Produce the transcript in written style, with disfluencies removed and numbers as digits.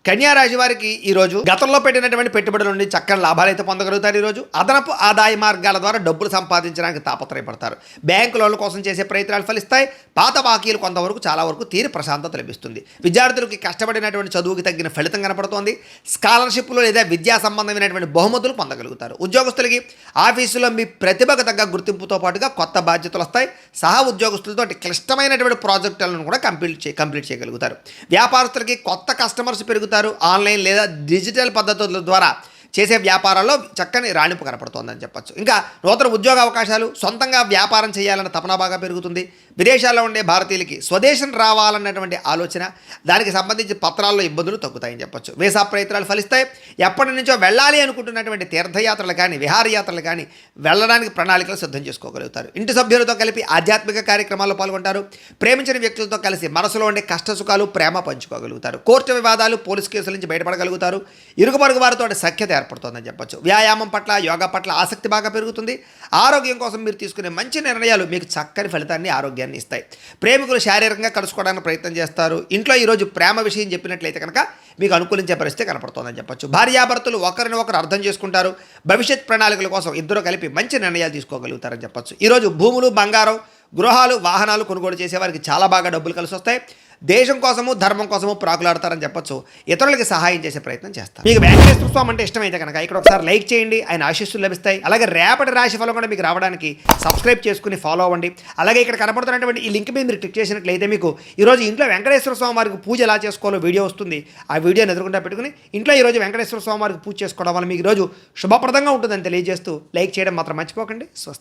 కన్యా రాశి వారికి ఈరోజు గతంలో పెట్టినటువంటి పెట్టుబడుల నుండి చక్కని లాభాలు అయితే పొందగలుగుతారు. ఈరోజు అదనపు ఆదాయ మార్గాల ద్వారా డబ్బులు సంపాదించడానికి తాపత్రయపడతారు. బ్యాంకు లోన్ల కోసం చేసే ప్రయత్నాలు ఫలిస్తాయి. పాత బాకీలు కొంతవరకు చాలా వరకు తీరి ప్రశాంతత లభిస్తుంది. విద్యార్థులకి కష్టపడినటువంటి చదువుకి తగ్గిన ఫలితం కనపడుతోంది. స్కాలర్షిప్లు లేదా విద్యా సంబంధమైనటువంటి బహుమతులు పొందగలుగుతారు. ఉద్యోగస్తులకి ఆఫీసులో మీ ప్రతిభకు తగ్గ గుర్తింపుతో పాటుగా కొత్త బాధ్యతలు వస్తాయి. సహా ఉద్యోగస్తులతో క్లిష్టమైనటువంటి ప్రాజెక్టులను కూడా కంప్లీట్ చేయగలుగుతారు. వ్యాపారస్తులకి కొత్త కస్టమర్స్ పెరుగుతారు. ఆన్లైన్ లేదా డిజిటల్ పద్ధతుల ద్వారా చేసే వ్యాపారాల్లో చక్కని రాణింపు కనపడుతోందని చెప్పచ్చు. ఇంకా నూతన ఉద్యోగ అవకాశాలు, సొంతంగా వ్యాపారం చేయాలన్న తపన బాగా పెరుగుతుంది. విదేశాల్లో ఉండే భారతీయులకి స్వదేశం రావాలన్నటువంటి ఆలోచన, దానికి సంబంధించి పత్రాల్లో ఇబ్బందులు తగ్గుతాయని చెప్పచ్చు. వీసా ప్రయత్నాలు ఫలిస్తాయి. ఎప్పటి నుంచో వెళ్ళాలి అనుకుంటున్నటువంటి తీర్థయాత్రలు కానీ విహారయాత్రలు కానీ వెళ్ళడానికి ప్రణాళికలు సిద్ధం చేసుకోగలుగుతారు. ఇంటి సభ్యులతో కలిపి ఆధ్యాత్మిక కార్యక్రమాల్లో పాల్గొంటారు. ప్రేమించిన వ్యక్తులతో కలిసి మనసులో ఉండే కష్టసుఖాలు ప్రేమ పంచుకోగలుగుతారు. కోర్టు వివాదాలు, పోలీసు కేసుల నుంచి బయటపడగలుగుతారు. ఇరుగు పొరుగు వారితో సఖ్యత ఏర్పడుతుందని చెప్పచ్చు. వ్యాయామం పట్ల, యోగా పట్ల ఆసక్తి బాగా పెరుగుతుంది. ఆరోగ్యం కోసం మీరు తీసుకునే మంచి నిర్ణయాలు మీకు చక్కని ఫలితాన్ని, ఆరోగ్యాన్ని ఇస్తాయి. ప్రేమికులు శారీరకంగా కలుసుకోవడానికి ప్రయత్నం చేస్తారు. ఇంట్లో ఈరోజు ప్రేమ విషయం చెప్పినట్లయితే కనుక మీకు అనుకూలించే పరిస్థితి కనపడుతుందని చెప్పచ్చు. భార్యాభర్తలు ఒకరిని ఒకరు అర్థం చేసుకుంటారు. భవిష్యత్ ప్రణాళికల కోసం ఇద్దరు కలిపి మంచి నిర్ణయాలు తీసుకోగలుగుతారని చెప్పచ్చు. ఈరోజు భూములు, బంగారం, గృహాలు, వాహనాలు కొనుగోలు చేసే వారికి చాలా బాగా డబ్బులు కలిసి వస్తాయి. దేశం కోసము, ధర్మం కోసము ప్రాకులాడతారని చెప్పచ్చు. ఇతరులకి సహాయం చేసే ప్రయత్నం చేస్తారు. మీకు వెంకటేశ్వర స్వామి అంటే ఇష్టమైతే కనుక ఇక్కడ ఒకసారి లైక్ చేయండి. ఆయన ఆశీస్సులు లభిస్తాయి. అలాగే రేపటి రాశి ఫలం కూడా మీకు రావడానికి సబ్స్క్రైబ్ చేసుకుని ఫాలో అవ్వండి. అలాగే ఇక్కడ కనపడుతున్నటువంటి ఈ లింక్ మీద మీరు క్లిక్ చేసినట్లయితే మీకు ఈరోజు ఇంట్లో వెంకటేశ్వర స్వామి వారికి పూజ ఎలా చేసుకోవాలో వీడియో వస్తుంది. ఆ వీడియోని ఎదురుకుండా పెట్టుకుని ఇంట్లో ఈరోజు వెంకటేశ్వర స్వామి వారికి పూజ చేసుకోవడం వల్ల మీకు ఈరోజు శుభప్రదంగా ఉంటుందని తెలియజేస్తూ లైక్ చేయడం మాత్రం మర్చిపోకండి. స్వస్తి.